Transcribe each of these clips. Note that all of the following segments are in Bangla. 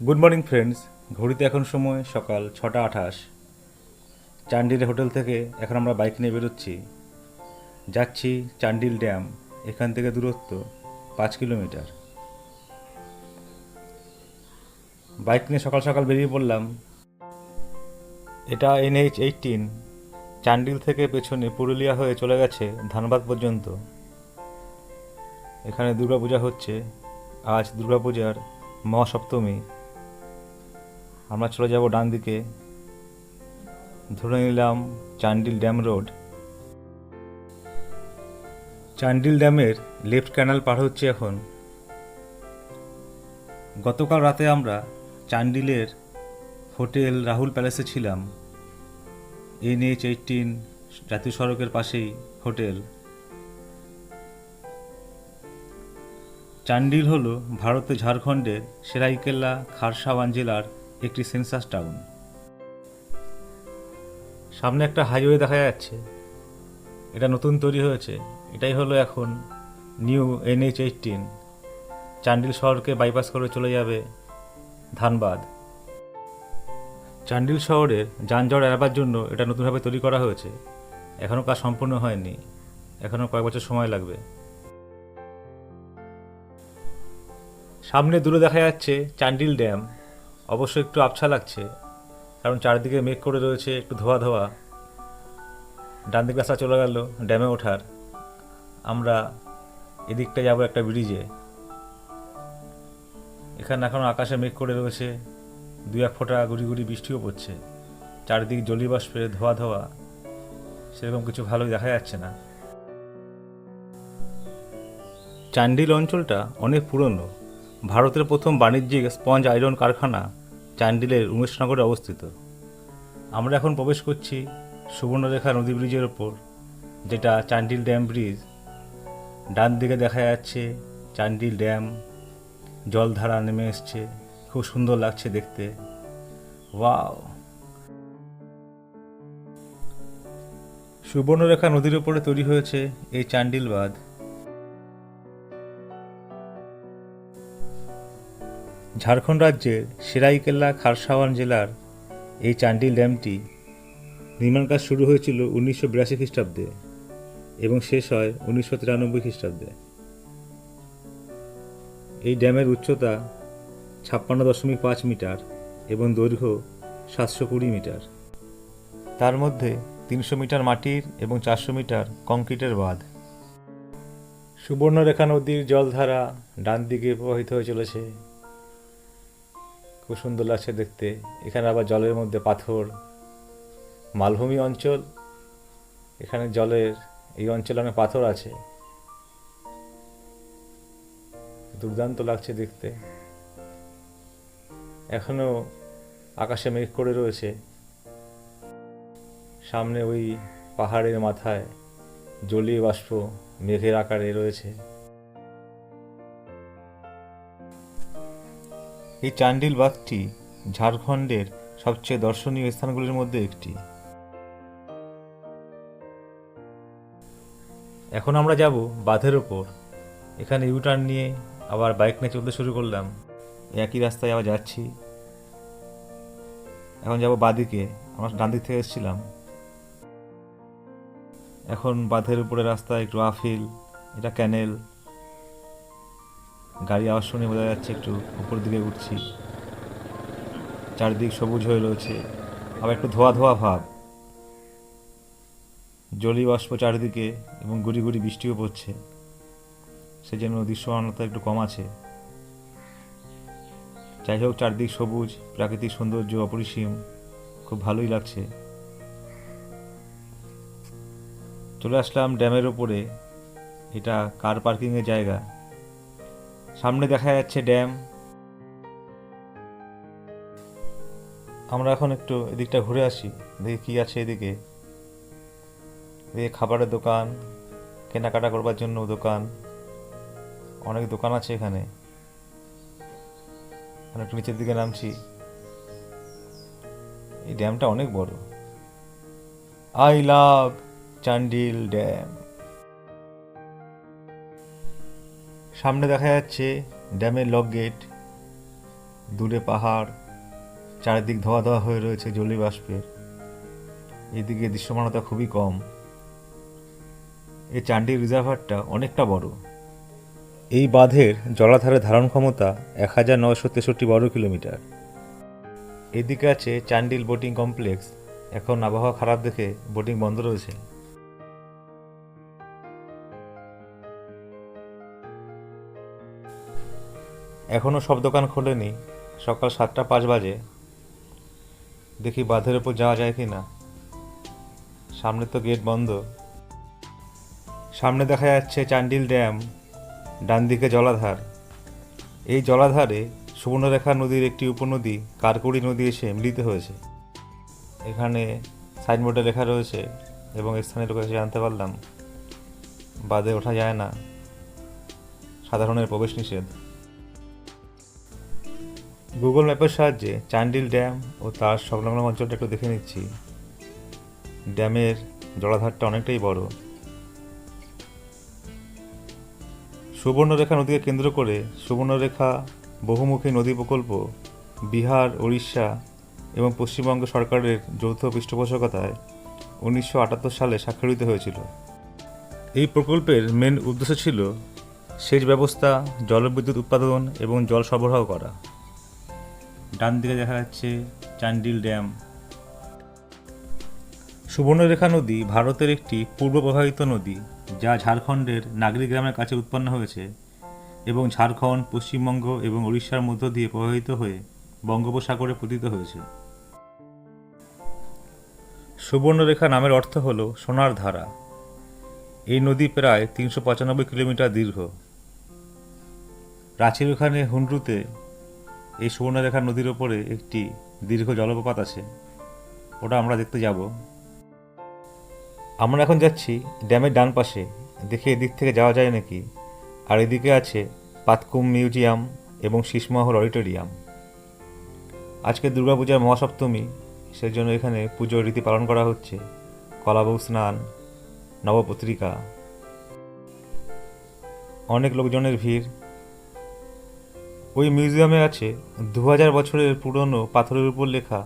Good morning friends. ঘড়িতে এখন সময় সকাল 6:28। চান্ডিল হোটেল থেকে এখন আমরা বাইক নিয়ে বেরোচ্ছি, যাচ্ছি চান্ডিল ড্যাম। এখান থেকে দূরত্ব 5 কিলোমিটার। বাইক নিয়ে সকাল সকাল বেরিয়ে পড়লাম। এটা NH-18। চান্ডিল থেকে পেছনে পুরুলিয়া হয়ে চলে গেছে ধানবাদ পর্যন্ত। এখানে দুর্গাপূজা হচ্ছে। আজ দুর্গাপূজার মহাসপ্তমী। আমরা চলে যাব ডান দিকে। ধরে নিলাম চান্ডিল ড্যাম রোড। চান্ডিল ড্যামের লেফট ক্যানাল পার হচ্ছে এখন। গতকাল রাতে আমরা চান্ডিলের হোটেল রাহুল প্যালেসে ছিলাম। NH-18 জাতীয় সড়কের পাশেই হোটেল। চান্ডিল হল ভারতের ঝাড়খণ্ডের সেরাইকেল্লা খারসাওয়ান জেলার একটি সেন্সাস টাউন। সামনে একটা হাইওয়ে দেখা যাচ্ছে, এটা নতুন তৈরি হয়েছে। এটাই হলো এখন নিউ NH-18। চান্ডিল শহরকে বাইপাস করে চলে যাবে ধানবাদ। চান্ডিল শহরের যানজট এড়াবার জন্য এটা নতুনভাবে তৈরি করা হয়েছে। এখনও কাজ সম্পূর্ণ হয়নি, এখনও কয়েক বছর সময় লাগবে। সামনে দূরে দেখা যাচ্ছে চান্ডিল ড্যাম। অবশ্য একটু আবছা লাগছে, কারণ চারদিকে মেঘ করে রয়েছে, একটু ধোয়া ধোয়া। ডান দিক রাস্তা চলে গেল ড্যামে ওঠার। আমরা এদিকটা যাব একটা ব্রিজে। এখানে এখন আকাশে মেঘ করে রয়েছে, 2-1 ফোঁটা গুড়ি গুড়ি বৃষ্টিও পড়ছে। চারিদিক জলীয়বাষ্পে ধোয়া ধোয়া, সেরকম কিছু ভালোই দেখা যাচ্ছে না। চান্ডিল অঞ্চলটা অনেক পুরনো। ভারতের প্রথম বাণিজ্যিক স্পঞ্জ আয়রন কারখানা চান্ডিলের উমেশনগরে অবস্থিত। আমরা এখন প্রবেশ করছি সুবর্ণরেখা নদী ব্রিজের ওপর, যেটা চান্ডিল ড্যাম ব্রিজ। ডান দিকে দেখা যাচ্ছে চান্ডিল ড্যাম, জলধারা নেমে এসছে, খুব সুন্দর লাগছে দেখতে। ওয়াও! সুবর্ণরেখা নদীর উপরে তৈরি হয়েছে এই চান্ডিল বাঁধ। ঝাড়খণ্ড রাজ্যের সেরাইকেল্লা খারসাওয়ান জেলার এই চান্ডিল ড্যামটি নির্মাণ কাজ শুরু হয়েছিল 1982 খ্রিস্টাব্দে এবং শেষ হয় 1993 খ্রিস্টাব্দে। এই ড্যামের উচ্চতা 56.5 মিটার এবং দৈর্ঘ্য 720 মিটার। তার মধ্যে 300 মিটার মাটির এবং 400 মিটার কংক্রিটের বাঁধ। সুবর্ণরেখা নদীর জলধারা ডান দিকে প্রবাহিত হয়ে চলেছে, খুব সুন্দর লাগছে দেখতে। এখানে আবার জলের মধ্যে পাথর। মালভূমি অঞ্চল, এখানে জলের এই অঞ্চলে অনেক পাথর আছে। দুর্দান্ত লাগছে দেখতে। এখনো আকাশে মেঘ করে রয়েছে। সামনে ওই পাহাড়ের মাথায় জলীয় বাষ্প মেঘের আকারে রয়েছে। এই চান্ডিল বাঁধটি ঝাড়খণ্ডের সবচেয়ে দর্শনীয় স্থানগুলির মধ্যে একটি। এখন আমরা যাব বাঁধের ওপর। এখানে ইউটার্ন নিয়ে আবার বাইক নিয়ে চলতে শুরু করলাম। একই রাস্তায় আবার যাচ্ছি। এখন যাব বাঁদিকে, আমরা ডান দিক থেকে এসেছিলাম। এখন বাঁধের উপরে রাস্তা একটু আফিল, এটা ক্যানেল। গাড়ি আওয়াজ শুনে বোঝা যাচ্ছে একটু উপর দিকে উঠছি। চারদিক সবুজ হয়ে রয়েছে, আবার একটু ধোয়া ধোয়া ভাব। জলীয় বাষ্প চারিদিকে এবং গুড়ি গুড়ি বৃষ্টিও পড়ছে, সেজন্য দৃশ্যমানতা একটু কম আছে। যাই হোক, চারদিক সবুজ, প্রাকৃতিক সৌন্দর্য অপরিসীম, খুব ভালোই লাগছে। চলে আসলাম ড্যামের ওপরে। এটা কার পার্কিংয়ের জায়গা। সামনে দেখা যাচ্ছে ড্যাম। আমরা এখন একটু এদিকটা ঘুরে আসি, দেখি কি আছে এদিকে। খাবারের দোকান, কেনাকাটা করবার জন্য দোকান, অনেক দোকান আছে এখানে। একটু নিচের দিকে নামছি। এই ড্যামটা অনেক বড়। I love Chandil dam. সামনে দেখা যাচ্ছে ড্যামের লক গেট। দূরে পাহাড়, চারিদিক ধোয়া ধোয়া হয়ে রয়েছে জলীয় বাষ্পের। এদিকে দৃশ্যমানতা খুবই কম। এই চান্ডি রিজার্ভারটা অনেকটা বড়। এই বাঁধের জলাধারের ধারণ ক্ষমতা 1963 বর্গ কিলোমিটার। এদিকে আছে চান্ডিল বোটিং কমপ্লেক্স। এখন আবহাওয়া খারাপ দেখে বোটিং বন্ধ রয়েছে। এখনও সব দোকান খোলেনি, সকাল 7:05 বাজে। দেখি বাঁধের ওপর যাওয়া যায় কি না। সামনে তো গেট বন্ধ। সামনে দেখা যাচ্ছে চান্ডিল ড্যাম, ডান দিকে জলাধার। এই জলাধারে সুবর্ণরেখা নদীর একটি উপনদী কারকুড়ি নদী এসে মিলিত হয়েছে। এখানে সাইনবোর্ডে লেখা রয়েছে এবং স্থানীয় লোকের কাছে জানতে পারলাম বাঁধে ওঠা যায় না, সাধারণের প্রবেশ নিষেধ। গুগল ম্যাপের সাহায্যে চান্ডিল ড্যাম ও তার সংলগ্ন অঞ্চলটা একটু দেখে নিচ্ছি। ড্যামের জলাধারটা অনেকটাই বড়। সুবর্ণরেখা নদীকে কেন্দ্র করে সুবর্ণরেখা বহুমুখী নদী প্রকল্প বিহার, উড়িষ্যা এবং পশ্চিমবঙ্গ সরকারের যৌথ পৃষ্ঠপোষকতায় 1978 সালে স্বাক্ষরিত হয়েছিল। এই প্রকল্পের মেন উদ্দেশ্য ছিল সেচ ব্যবস্থা, জলবিদ্যুৎ উৎপাদন এবং জল সরবরাহ করা। ডান দিকে দেখা যাচ্ছে চান্ডিল ড্যাম। সুবর্ণরেখা নদী ভারতের একটি পূর্ব প্রবাহিত নদী, যা ঝাড়খণ্ডের নাগরি গ্রামের কাছে উৎপন্ন হয়েছে এবং ঝাড়খণ্ড, পশ্চিমবঙ্গ এবং উড়িষ্যার মধ্য দিয়ে প্রবাহিত হয়ে বঙ্গোপসাগরে পতিত হয়েছে। সুবর্ণরেখা নামের অর্থ হল সোনার ধারা। এই নদী প্রায় 395 কিলোমিটার দীর্ঘ। রাঁচির ওখানে হুন্ডরুতে এই সুবর্ণরেখা নদীর ওপরে একটি দীর্ঘ জলপ্রপাত আছে, ওটা আমরা দেখতে যাব। আমরা এখন যাচ্ছি ড্যামের ডান পাশে, দেখে এদিক থেকে যাওয়া যায় নাকি। আর এদিকে আছে পাতকুম মিউজিয়াম এবং শীষমহল অডিটোরিয়াম। আজকে দুর্গাপূজার মহাসপ্তমী, সেই জন্য এখানে পুজোর রীতি পালন করা হচ্ছে। কলাবউ স্নান, নবপত্রিকা, অনেক লোকজনের ভিড়। ওই মিউজিয়ামে আছে 2000 বছরের পুরনো পাথরের উপর লেখা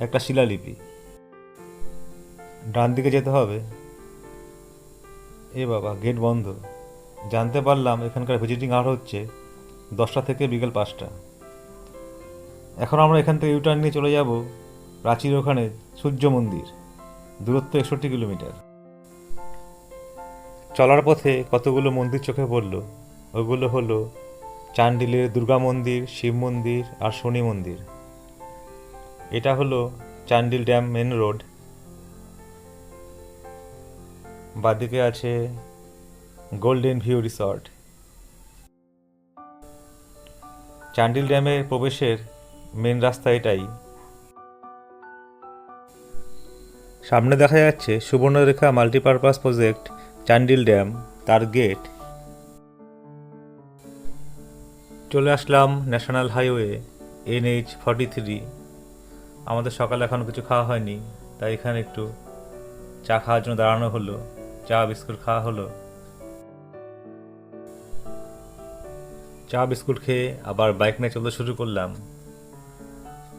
একটা শিলালিপি। ডান দিকে যেতে হবে। এ বাবা, গেট বন্ধ। জানতে পারলাম এখানকার ভিজিটিং আওয়ার হচ্ছে 10টা থেকে বিকেল 5টা। এখন আমরা এখান থেকে ইউটার্ন নিয়ে চলে যাব রাঁচির ওখানে সূর্য মন্দির, দূরত্ব 61 কিলোমিটার। চলার পথে কতগুলো মন্দির চোখে পড়ল। ওগুলো হলো চান্ডিলের দুর্গা মন্দির, শিব মন্দির আর শনি মন্দির। এটা হলো চান্ডিল ড্যাম মেন রোড। বাদিকে আছে গোল্ডেন ভিউ রিসর্ট। চান্ডিল ড্যামে প্রবেশের মেন রাস্তা এটাই। সামনে দেখা যাচ্ছে Subarnarekha multipurpose project Chandil dam, তার গেট। চলে আসলাম ন্যাশনাল হাইওয়ে NH-43। আমাদের সকালে এখনও কিছু খাওয়া হয়নি, তাই এখানে একটু চা খাওয়ার জন্য দাঁড়ানো হলো। চা বিস্কুট খাওয়া হলো। চা বিস্কুট খেয়ে আবার বাইক নিয়ে চলতে শুরু করলাম।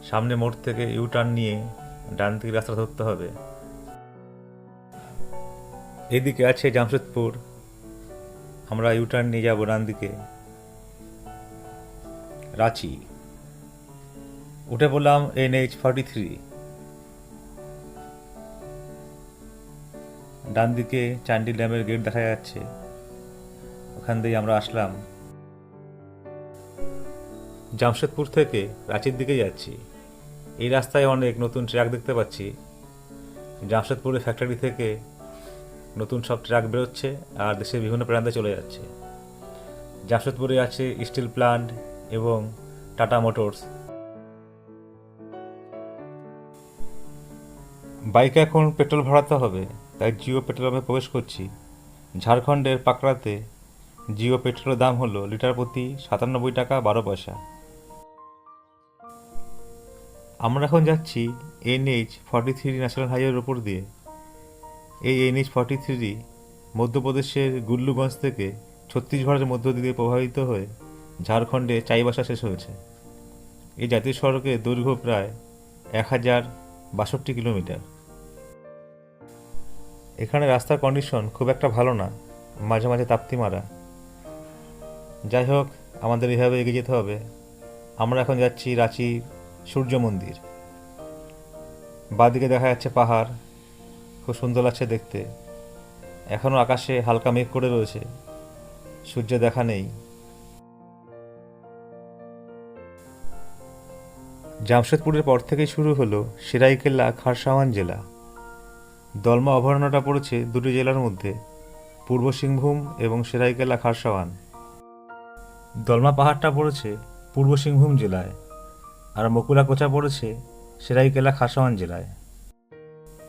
সামনে মোড় থেকে ইউটার্ন নিয়ে ডান দিকে রাস্তা ধরতে হবে। এদিকে আছে জামশেদপুর, আমরা ইউটার্ন নিয়ে যাব ডান দিকে। রাঁচি উঠে পড়লাম NH-43। ডান দিকে চান্ডিল ড্যামের গেট দেখা যাচ্ছে, ওখান দিয়ে আমরা আসলাম। জামশেদপুর থেকে রাঁচির দিকে যাচ্ছি। এই রাস্তায় অনেক নতুন ট্রাক দেখতে পাচ্ছি। জামশেদপুরের ফ্যাক্টরি থেকে নতুন সব ট্রাক বেরোচ্ছে আর দেশের বিভিন্ন প্রান্তে চলে যাচ্ছে। জামশেদপুরে আছে স্টিল প্লান্ট এবং টাটা মোটরস। বাইকে এখন পেট্রোল ভরাতে হবে, তাই জিও পেট্রোল পাম্পে প্রবেশ করছি। ঝাড়খণ্ডের পাকড়াতে জিও পেট্রোলের দাম হলো লিটার প্রতি 97 টাকা 12 পয়সা। আমরা এখন যাচ্ছি NH-43 ন্যাশনাল হাইওয়ের ওপর দিয়ে। এই NH-43 মধ্যপ্রদেশের গুল্লুগঞ্জ থেকে ছত্তিশগড়ের মধ্য দিয়ে প্রবাহিত হয়ে ঝাড়খণ্ডে চাইবাসা শেষ হয়েছে। এই জাতীয় সড়কের দৈর্ঘ্য প্রায় 1062 কিলোমিটার। এখানে রাস্তার কন্ডিশন খুব একটা ভালো না, মাঝে মাঝে তাপ্তি মারা। যাই হোক, আমাদের এভাবে এগিয়ে যেতে হবে। আমরা এখন যাচ্ছি রাঁচি সূর্য মন্দির। বাঁদিকে দেখা যাচ্ছে পাহাড়, খুব সুন্দর লাগছে দেখতে। এখনও আকাশে হালকা মেঘ করে রয়েছে, সূর্য দেখা নেই। জামশেদপুরের পর থেকেই শুরু হলো সিরাইকেল্লা খারসাওয়ান জেলা। দলমা অভয়ারণ্যটা পড়েছে দুটি জেলার মধ্যে, পূর্ব সিংভূম এবং সিরাইকেল্লা খারসাওয়ান। দলমা পাহাড়টা পড়েছে পূর্ব সিংভূম জেলায়, আর মকুলাকোচা পড়েছে সিরাইকেল্লা খারসাওয়ান জেলায়।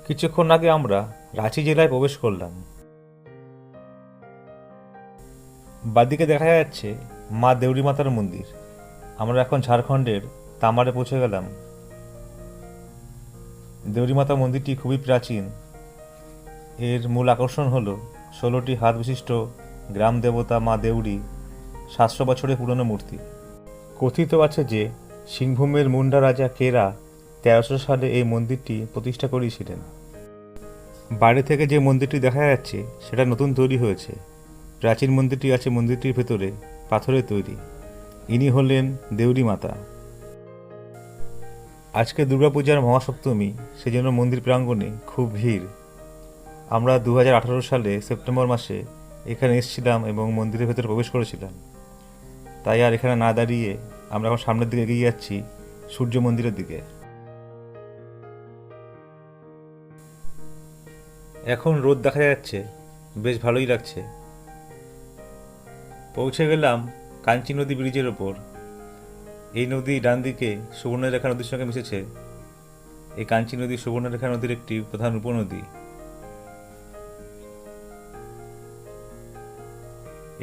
কিছুক্ষণ আগে আমরা রাঁচি জেলায় প্রবেশ করলাম। বাদিকে দেখা যাচ্ছে মা দেউড়ি মাতার মন্দির। আমরা এখন ঝাড়খণ্ডের তামারে পৌঁছে গেলাম। দেউড়ি মাতা মন্দিরটি খুবই প্রাচীন। এর মূল আকর্ষণ হল 16টি হাত বিশিষ্ট গ্রাম দেবতা মা দেউড়ি, 700 বছরের পুরনো মূর্তি। কথিত আছে যে সিংভূমের মুন্ডা রাজা কেরা 1300 সালে এই মন্দিরটি প্রতিষ্ঠা করেছিলেন। বাইরে থেকে যে মন্দিরটি দেখা যাচ্ছে সেটা নতুন তৈরি হয়েছে। প্রাচীন মন্দিরটি আছে মন্দিরটির ভেতরে, পাথরের তৈরি। ইনি হলেন দেউড়ি মাতা। আজকে দুর্গাপূজার মহাসপ্তমী, সেজন্য মন্দির প্রাঙ্গণে খুব ভিড়। আমরা 2018 সালে সেপ্টেম্বর মাসে এখানে এসেছিলাম এবং মন্দিরের ভেতরে প্রবেশ করেছিলাম। তাই আর এখানে না দাঁড়িয়ে আমরা এখন সামনের দিকে এগিয়ে যাচ্ছি, সূর্য মন্দিরের দিকে। এখন রোদ দেখা যাচ্ছে, বেশ ভালোই লাগছে। পৌঁছে গেলাম কাঞ্চি নদী ব্রিজের ওপর। এই নদী ডান দিকে সুবর্ণরেখা নদীর সঙ্গে মিশেছে। এই কাঞ্চি নদী সুবর্ণরেখা নদীর একটি প্রধান উপনদী।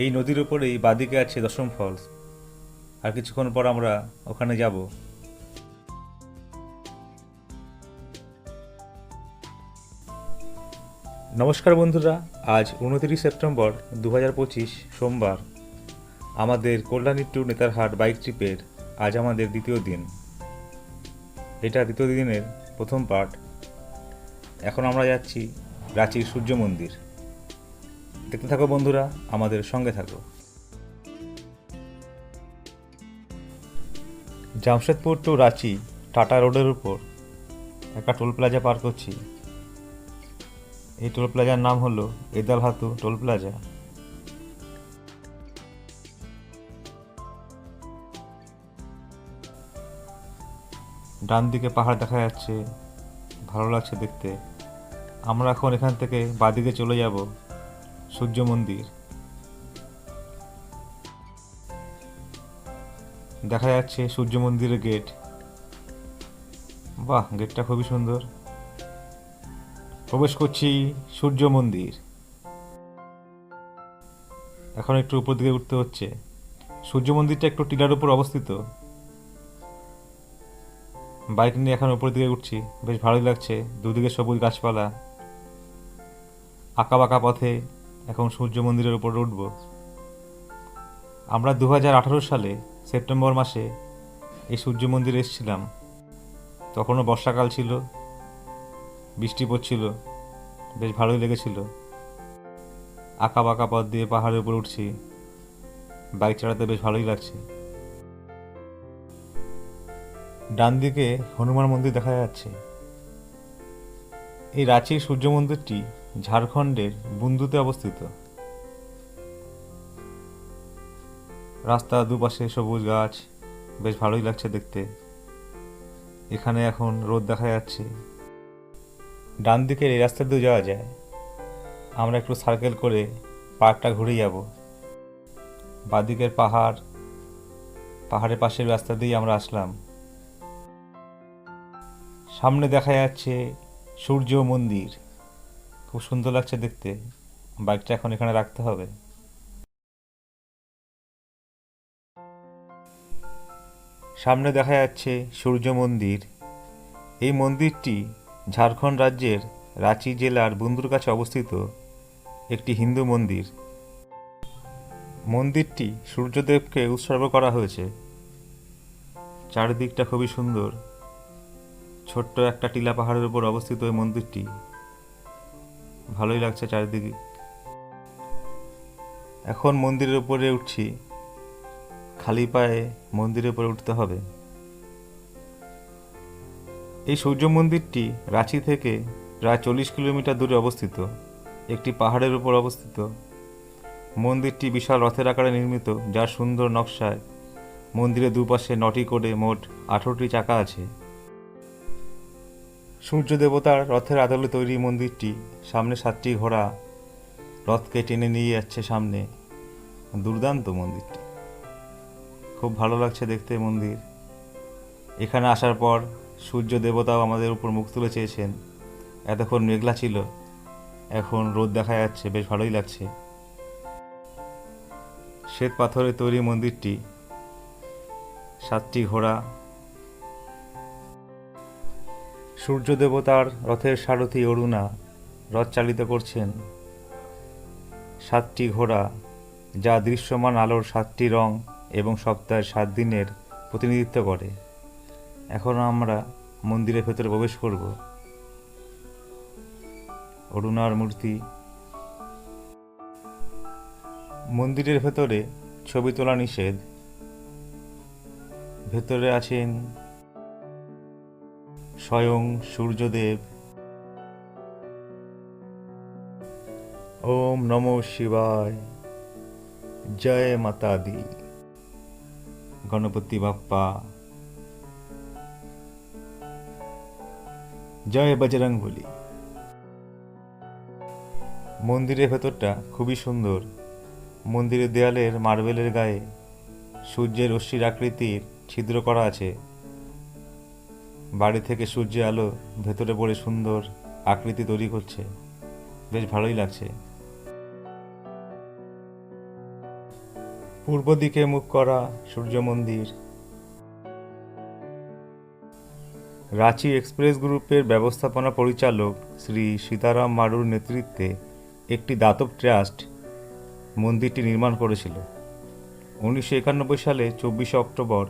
এই নদীর উপরেই বাদিকে আছে দশম ফলস। আর কিছুক্ষণ পর আমরা ওখানে যাব। নমস্কার বন্ধুরা, আজ 29 সেপ্টেম্বর 2025 সোমবার। আমাদের কল্যাণী টু নেতারহাট বাইক ট্রিপের আজ আমাদের দ্বিতীয় দিন। এটা দ্বিতীয় দিনের প্রথম পার্ট। এখন আমরা যাচ্ছি রাঁচির সূর্য মন্দির। দেখতে থাকো বন্ধুরা, আমাদের সঙ্গে থাকো। জামশেদপুর টু রাঁচি টাটা রোডের উপর একটা টোল প্লাজা পার করছি। এই টোল প্লাজার নাম হলো এদালহাতু টোল প্লাজা। ডান দিকে পাহাড় দেখা যাচ্ছে, ভালো লাগছে দেখতে। আমরা এখন এখান থেকে বাদিকে চলে যাব সূর্য মন্দির। দেখা যাচ্ছে সূর্য মন্দিরের গেট। বাহ, গেটটা খুবই সুন্দর। প্রবেশ করছি সূর্য মন্দির। এখন একটু উপর দিকে উঠতে হচ্ছে। সূর্য মন্দিরটা একটু টিলার উপর অবস্থিত। বাইক নিয়ে এখন উপর দিকে উঠছি, বেশ ভালোই লাগছে। দুদিকে সবুজ গাছপালা, আঁকা বাঁকা পথে এখন সূর্য মন্দিরের উপরে উঠব। আমরা 2018 সালে সেপ্টেম্বর মাসে এই সূর্য মন্দিরে এসেছিলাম। তখনও বর্ষাকাল ছিল, বৃষ্টি পড়ছিল, বেশ ভালোই লেগেছিল। আঁকা বাঁকা পথ দিয়ে পাহাড়ের উপর উঠছি, বাইক চালাতে বেশ ভালোই লাগছে। ডান দিকে হনুমান মন্দির দেখা যাচ্ছে। এই রাঁচির সূর্য মন্দিরটি ঝাড়খণ্ডের বুন্দুতে অবস্থিত। রাস্তা দুপাশে সবুজ গাছ, বেশ ভালোই লাগছে দেখতে। এখানে এখন রোদ দেখা যাচ্ছে। ডান দিকের এই রাস্তা দিয়ে যাওয়া যায়। আমরা একটু সার্কেল করে পার্কটা ঘুরে যাব। বাদিকের পাহাড়, পাহাড়ের পাশের রাস্তা দিয়ে আমরা আসলাম। সামনে দেখা যাচ্ছে সূর্য মন্দির, খুব সুন্দর লাগছে দেখতে। বাইকটা এখন এখানে রাখতে হবে। সামনে দেখা যাচ্ছে সূর্য মন্দির। এই মন্দিরটি ঝাড়খণ্ড রাজ্যের রাঁচি জেলার বুন্দুর কাছে অবস্থিত একটি হিন্দু মন্দির। মন্দিরটি সূর্যদেবকে উৎসর্গ করা হয়েছে। চারিদিকটা খুবই সুন্দর। ছোট্ট একটা টিলা পাহাড়ের উপর অবস্থিত এই মন্দিরটি। ভালোই লাগছে চারিদিকে। এখন মন্দিরের উপরে উঠছি। খালি পায়ে মন্দিরের উপরে উঠতে হবে। এই সূর্য মন্দিরটি রাঁচি থেকে প্রায় 40 কিলোমিটার দূরে অবস্থিত, একটি পাহাড়ের উপর অবস্থিত। মন্দিরটি বিশাল রথের আকারে নির্মিত, যার সুন্দর নকশায় মন্দিরের দুপাশে 9টি করে মোট 18টি চাকা আছে। সূর্য দেবতার রথের আদলে তৈরি মন্দিরটি। সামনে 7টি ঘোড়া রথকে টেনে নিয়ে যাচ্ছে সামনে। দুর্দান্ত মন্দিরটি, খুব ভালো লাগছে দেখতে মন্দির। এখানে আসার পর সূর্য দেবতাও আমাদের উপর মুখ তুলে চেয়েছেন। এতক্ষণ মেঘলা ছিল, এখন রোদ দেখা যাচ্ছে, বেশ ভালোই লাগছে। শ্বেত পাথরের তৈরি মন্দিরটি, 7টি ঘোড়া। সূর্য দেবতার রথের সারথি অরুণা রথ চালিত করছেন। 7টি ঘোড়া, যা দৃশ্যমান আলোর 7টি রং এবং সপ্তাহের 7 দিনের প্রতিনিধিত্ব করে। এখন আমরা মন্দিরের ভেতরে প্রবেশ করব। অরুণার মূর্তি। মন্দিরের ভেতরে ছবি তোলা নিষেধ। ভেতরে আছেন স্বয়ং সূর্যদেব। ওম নমঃ শিবায়, জয় মাতা দি, গণপতি বাপ্পা, জয় বজরংবলী। মন্দিরের ভেতরটা খুবই সুন্দর। মন্দিরের দেয়ালের মার্বেলের গায়ে সূর্যের রশ্মির আকৃতির ছিদ্র করা আছে। বাড়ি থেকে সূর্যের আলো ভেতরে পড়ে সুন্দর আকৃতি তৈরি করছে, বেশ ভালোই লাগছে। পূর্ব দিকে মুখ করা সূর্য মন্দির। রাঁচি এক্সপ্রেস গ্রুপের ব্যবস্থাপনা পরিচালক শ্রী সীতারাম মারুর নেতৃত্বে একটি দাতব ট্রাস্ট মন্দিরটি নির্মাণ করেছিল। 1991 সালে 24 অক্টোবর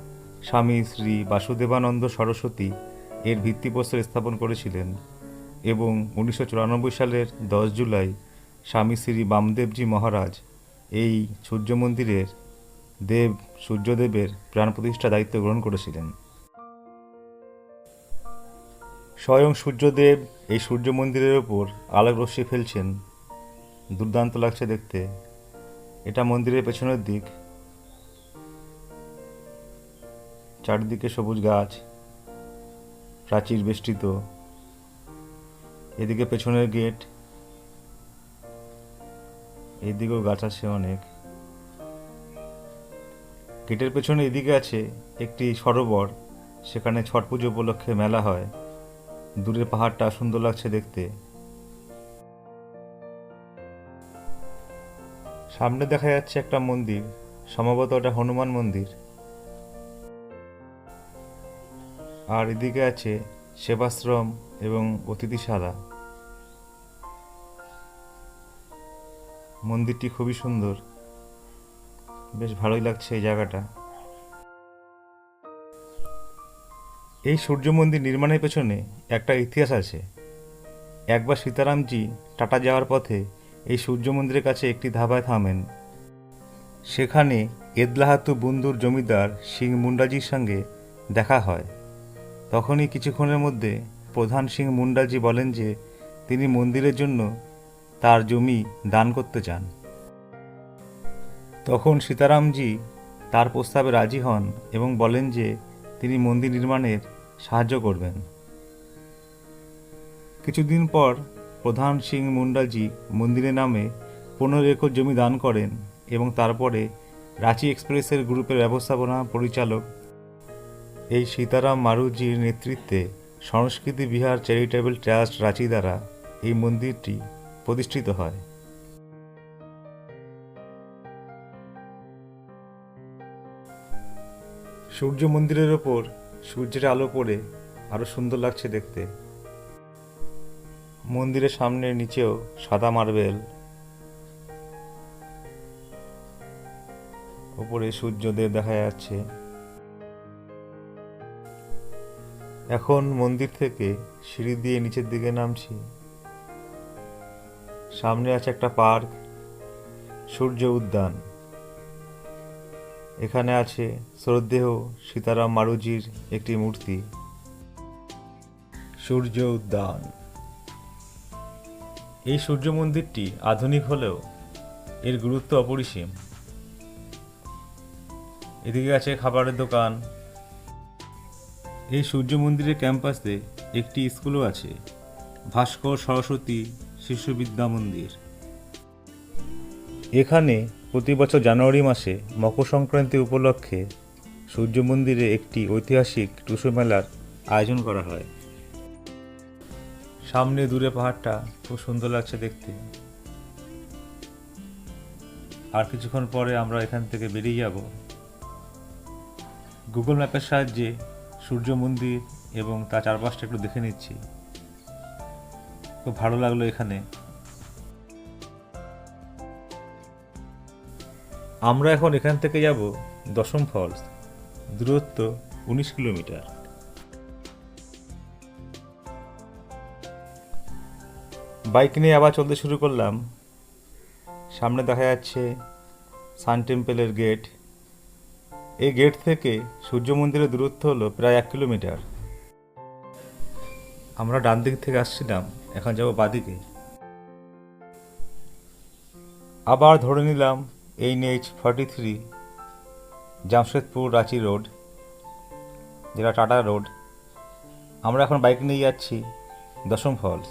স্বামী শ্রী বাসুদেবানন্দ সরস্বতী এর ভিত্তিপ্রস্তর স্থাপন করেছিলেন এবং 1994 সালের 10 জুলাই স্বামী শ্রী বামদেবজি মহারাজ এই সূর্য মন্দিরের দেব সূর্যদেবের প্রাণ প্রতিষ্ঠা দায়িত্ব গ্রহণ করেছিলেন। স্বয়ং সূর্যদেব এই সূর্য মন্দিরের ওপর আলোক রশ্মি ফেলছেন, দুর্দান্ত লাগছে দেখতে। এটা মন্দিরের পেছনের দিক। চারদিকে সবুজ গাছ, প্রাচীর বেষ্টিত। এদিকে পেছনের গেট, এদিকেও গাছ আছে অনেক। গেটের পেছনে এদিকে আছে একটি সরোবর, সেখানে ছট পুজো উপলক্ষে মেলা হয়। দূরের পাহাড়টা সুন্দর লাগছে দেখতে। সামনে দেখা যাচ্ছে একটা মন্দির, সম্ভবত ওটা হনুমান মন্দির। আর এদিকে আছে সেবাশ্রম এবং অতিথিশালা। মন্দিরটি খুবই সুন্দর, বেশ ভালোই লাগছে এই জায়গাটা। এই সূর্য মন্দির নির্মাণের পেছনে একটা ইতিহাস আছে। একবার সীতারামজি টাটা যাওয়ার পথে এই সূর্য মন্দিরের কাছে একটি ধাবায় থামেন। সেখানে এদলাহাতু বুন্দুর জমিদার সিং মুন্ডাজির সঙ্গে দেখা হয়। তখনই কিছুক্ষণের মধ্যে প্রধান সিং মুন্ডাজি বলেন যে তিনি মন্দিরের জন্য তার জমি দান করতে চান। তখন সীতারামজি তার প্রস্তাবে রাজি হন এবং বলেন যে তিনি মন্দির নির্মাণের সাহায্য করবেন। কিছুদিন পর প্রধান সিং মুন্ডাজি মন্দিরের নামে 15 একর জমি দান করেন এবং তারপরে রাঁচি এক্সপ্রেসের গ্রুপের ব্যবস্থাপনা পরিচালক এই সীতারাম মারুজির নেতৃত্বে সংস্কৃতি বিহার চ্যারিটেবল ট্রাস্ট রাঁচি দ্বারা এই মন্দিরটি প্রতিষ্ঠিত হয়। সূর্য মন্দিরের ওপর সূর্যের আলো পড়ে আরো সুন্দর লাগছে দেখতে। মন্দিরের সামনে নিচেও সাদা মার্বেল, ওপরে সূর্যদেব দেখা যাচ্ছে। এখন মন্দির থেকে সিঁড়ি দিয়ে নিচের দিকে নামছি। সামনে আছে একটা পার্ক, সূর্য উদ্যান। এখানে আছে শ্রদ্ধেয় সীতারাম মারুজির একটি মূর্তি। সূর্য উদ্যান। এই সূর্য মন্দিরটি আধুনিক হলেও এর গুরুত্ব অপরিসীম। এদিকে আছে খাবারের দোকান। এই সূর্য মন্দিরের ক্যাম্পাসে একটি স্কুলও আছে, ভাস্কর সরস্বতী শিশু বিদ্যা মন্দির। এখানে প্রতি বছর জানুয়ারি মাসে মকর সংক্রান্তি উপলক্ষে সূর্য মন্দিরে একটি ঐতিহাসিক টুসু মেলার আয়োজন করা হয়। সামনে দূরে পাহাড়টা খুব সুন্দর লাগছে দেখতে। আর কিছুক্ষণ পরে আমরা এখান থেকে বেরিয়ে যাব। গুগল ম্যাপের সাহায্যে সূর্য মন্দির এবং তার চারপাশটা একটু দেখে নিচ্ছি। খুব ভালো লাগলো এখানে। আমরা এখন এখান থেকে যাব দশম ফলস, দূরত্ব 19 কিলোমিটার। বাইক নিয়ে আবার চলতে শুরু করলাম। সামনে দেখা যাচ্ছে সান টেম্পলের গেট। এই গেট থেকে সূর্য মন্দিরের দূরত্ব হলো প্রায় 1 কিলোমিটার। আমরা ডান দিক থেকে আসছিলাম, এখন যাব বাদিকে। আবার ধরে নিলাম NH43 জামশেদপুর রাঁচি রোড, যেটা টাটা রোড। আমরা এখন বাইক নিয়ে যাচ্ছি দশম ফলস।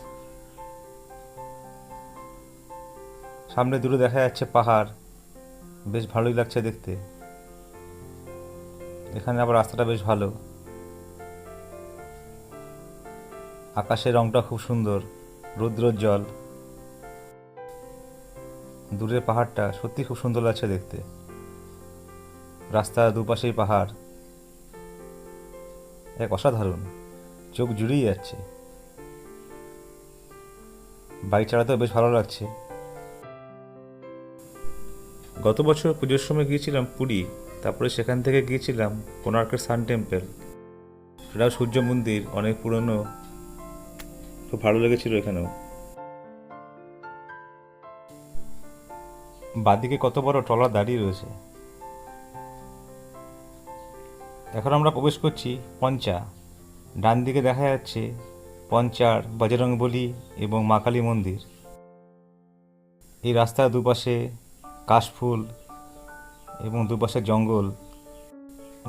সামনে দূরে দেখা যাচ্ছে পাহাড়, বেশ ভালোই লাগছে দেখতে। এখানে আবার রাস্তাটা বেশ ভালো। আকাশের রংটা খুব সুন্দর, রৌদ্রোজ্জ্বল। দূরের পাহাড়টা সত্যি খুব সুন্দর লাগছে দেখতে। রাস্তার দুপাশেই পাহাড়, এক অসাধারণ, চোখ জুড়িয়ে যাচ্ছে। বাইক চালাতেও বেশ ভালো লাগছে। গত বছর পুজোর সময় গিয়েছিলাম পুরী, তারপরে সেখান থেকে গিয়েছিলাম কোণার্কের সান টেম্পল। সেটাও সূর্য মন্দির, অনেক পুরনো, খুব ভালো লেগেছিল এখানেও। বাদিকে কত বড় ট্রলার দাঁড়িয়ে রয়েছে। এখন আমরা প্রবেশ করছি পঞ্চা। ডান দিকে দেখা যাচ্ছে পঞ্চার বজরংবলী এবং মা কালী মন্দির। এই রাস্তার দুপাশে কাশফুল এবং দুপাশে জঙ্গল,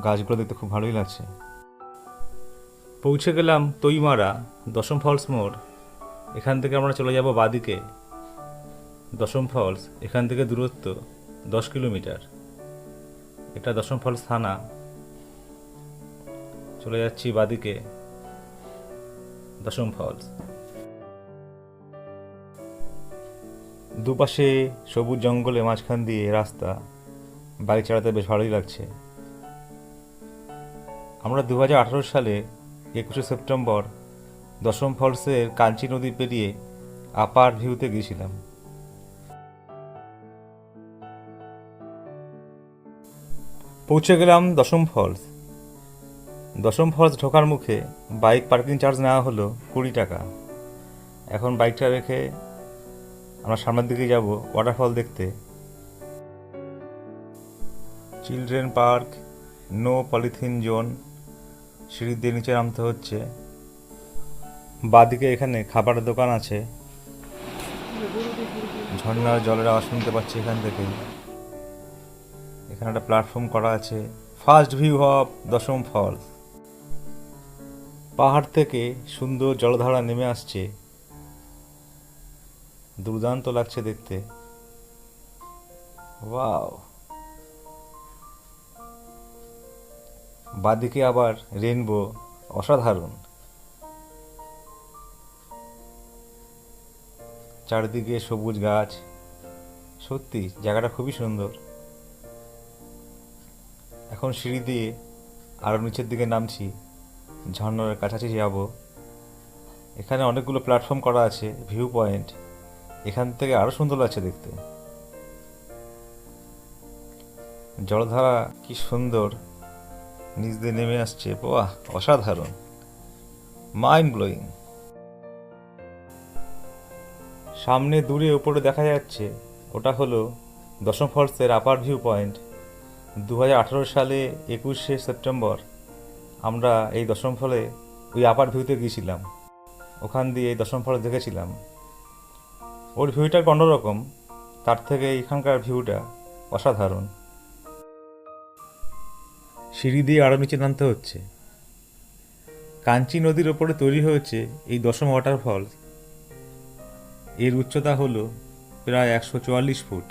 গাছগুলো দেখতে খুব ভালোই লাগছে। পৌঁছে গেলাম তৈমারা দশম ফলস মোড়। এখান থেকে আমরা চলে যাব বাদিকে। দশম ফলস এখান থেকে দূরত্ব 10 কিলোমিটার। এটা দশম ফলস থানা। চলে যাচ্ছি বাদিকে, দশম ফলস। দুপাশে সবুজ জঙ্গলে মাঝখান দিয়ে রাস্তা, বাইক চালাতে বেশ ভালোই লাগছে। আমরা 2018 সালে 21শে সেপ্টেম্বর দশম ফলসের কাঞ্চি নদী পেরিয়ে আপার ভিউতে গিয়েছিলাম। পৌঁছে গেলাম দশম ফলস। দশম ফলস ঢোকার মুখে বাইক পার্কিং চার্জ নেওয়া হলো 20 টাকা। এখন বাইকটা রেখে আমরা সামনের দিকে যাব ওয়াটারফল দেখতে। Children park, no polythene zone. সিঁড়ি দিয়ে নিচে নামতে হচ্ছে। বাদিকে এখানে খাবারের দোকান আছে। ঝর্ণার জলের আওয়াজ শুনতে পাচ্ছি এখান থেকে। এখানে একটা প্ল্যাটফর্ম করা আছে। ফার্স্ট ভিউ অফ দশম ফলস। পাহাড় থেকে সুন্দর জলধারা নেমে আসছে, দুর্দান্ত লাগছে দেখতে। ওয়াও! বাদিকে আবার রেনবো, অসাধারণ। চারিদিকে সবুজ গাছ, সত্যি জায়গাটা খুবই সুন্দর। এখন সিঁড়ি দিয়ে আরও নিচের দিকে নামছি, ঝর্ণার কাছাকাছি যাব। এখানে অনেকগুলো প্ল্যাটফর্ম করা আছে, ভিউ পয়েন্ট। এখান থেকে আরও সুন্দর লাগছে দেখতে। জলধারা কি সুন্দর নিচ দিয়ে নেমে আসছে, বাহ অসাধারণ। Mind blowing. সামনে দূরে উপরে দেখা যাচ্ছে ওটা হলো দশম ফলসের আপার ভিউ পয়েন্ট। 2018 সালে 21শে সেপ্টেম্বর আমরা এই দশম ফলে ওই আপার ভিউতে গিয়েছিলাম, ওখান দিয়ে এই দশম ফলস দেখেছিলাম। ওর ভিউটা অন্যরকম, তার থেকে এখানকার ভিউটা অসাধারণ। সিঁড়ি দিয়ে আরও নিচে নামতে হচ্ছে। কাঞ্চি নদীর ওপরে তৈরি হয়েছে এই দশম ওয়াটারফল। এর উচ্চতা হলো প্রায় 144 ফুট।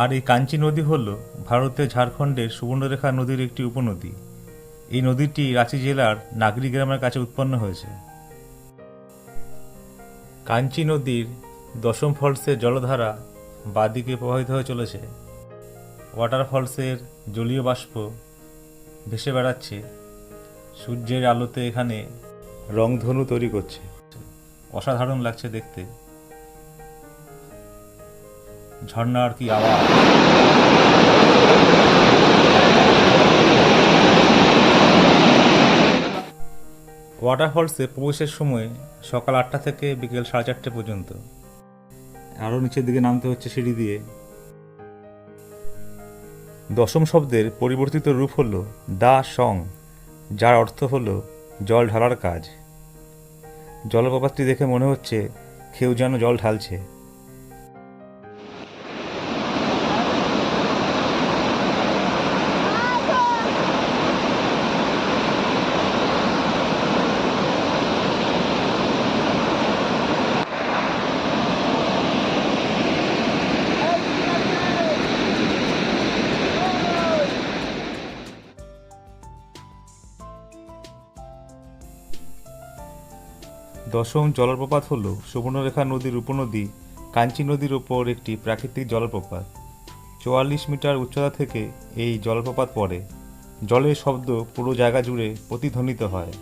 আর এই কাঞ্চি নদী হল ভারতের ঝাড়খণ্ডের সুবর্ণরেখা নদীর একটি উপনদী। এই নদীটি রাঁচি জেলার নাগরি গ্রামের কাছে উৎপন্ন হয়েছে। কাঞ্চি নদীর দশম ফলসের জলধারা বাঁদিকে প্রবাহিত হয়ে চলেছে। ওয়াটারফলসের জলীয় বাষ্প ভেসে বেড়াচ্ছে, সূর্যের আলোতে এখানে রংধনু তৈরি করছে। অসাধারণ লাগছে দেখতে। ঝর্ণার কি আওয়াজ! ওয়াটারফলসে প্রবেশের সময় সকাল 8টা থেকে বিকেল 4:30 পর্যন্ত। আরও নিচের দিকে নামতে হচ্ছে সিঁড়ি দিয়ে। দশম শব্দের পরিবর্তিত রূপ হল দা সং, যার অর্থ হল জল ঢালার কাজ। জলপ্রপাতটি দেখে মনে হচ্ছে কেউ যেন জল ঢালছে। দশম জলপ্রপাত হল সুবর্ণরেখা নদীর উপনদী কাঞ্চি নদীর ওপর একটি প্রাকৃতিক জলপ্রপাত। 44 মিটার উচ্চতা থেকে এই জলপ্রপাত পড়ে। জলের শব্দ পুরো জায়গা জুড়ে প্রতিধ্বনিত হয়।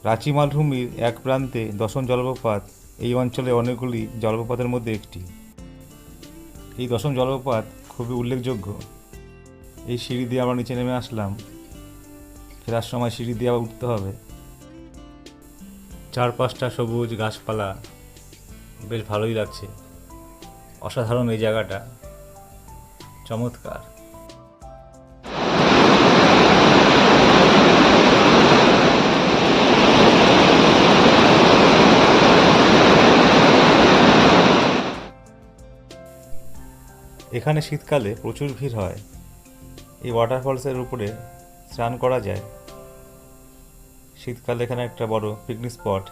রাঁচি মালভূমির এক প্রান্তে দশম জলপ্রপাত এই অঞ্চলে অনেকগুলি জলপ্রপাতের মধ্যে একটি। এই দশম জলপ্রপাত খুবই উল্লেখযোগ্য। এই সিঁড়ি দিয়ে আমরা নিচে নেমে আসলাম, ফেরার সময় সিঁড়ি দিয়ে আবার উঠতে হবে। চারপাশটা সবুজ গাছপালা, বেশ ভালোই লাগছে। অসাধারণ এই জায়গাটা, চমৎকার। এখানে শীতকালে প্রচুর ভিড় হয়। এই ওয়াটারফলসের উপরে স্নান করা যায়। শীতকালে এখানে একটা বড় পিকনিক স্পট।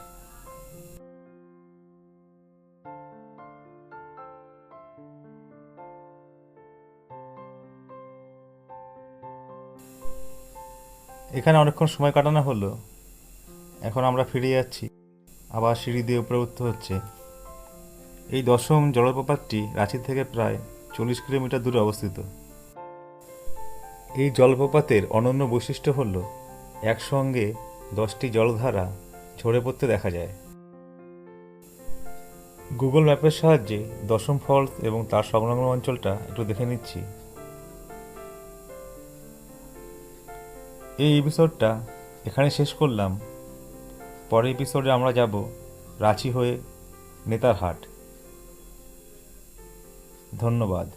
এখানে অনেকক্ষণ সময় কাটানো হলো। এখন আমরা ফিরে যাচ্ছি, আবার সিঁড়ি দিয়ে উপরে উঠতে হচ্ছে। এই দশম জলপ্রপাতটি রাঁচি থেকে প্রায় 40 কিলোমিটার দূরে অবস্থিত। এই জলপ্রপাতের অনন্য বৈশিষ্ট্য হল একসঙ্গে 10টি জলধারা ঝরে পড়তে দেখা যায়। গুগল ম্যাপের সাহায্যে দশম ফলস এবং তার সংলগ্ন অঞ্চলটা একটু দেখে নিচ্ছি। এই এপিসোডটা এখানে শেষ করলাম। পরের এপিসোডে আমরা যাব রাঁচি হয়ে নেতারহাট। ধন্যবাদ।